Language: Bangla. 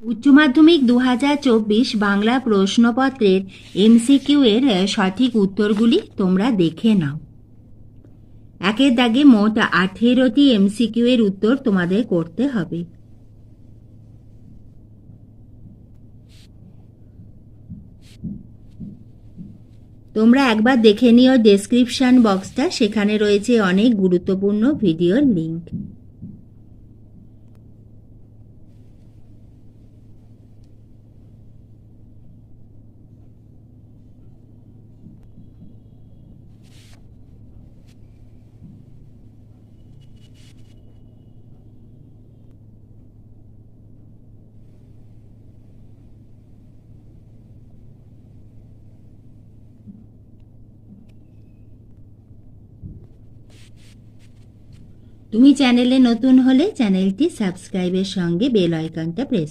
উচ্চ মাধ্যমিক 2024 বাংলা প্রশ্নপত্রের এমসিকিউ এর সঠিক উত্তরগুলি তোমরা দেখে নাও। একের দাগে মোট 18টি এমসিকিউ এর উত্তর তোমাদের করতে হবে। তোমরা একবার দেখে নিও ডেসক্রিপশন বক্সটা, সেখানে রয়েছে অনেক গুরুত্বপূর্ণ ভিডিওর লিংক। তুমি চ্যানেলে নতুন হলে চ্যানেলটি সাবস্ক্রাইবের সঙ্গে বেল আইকনটা প্রেস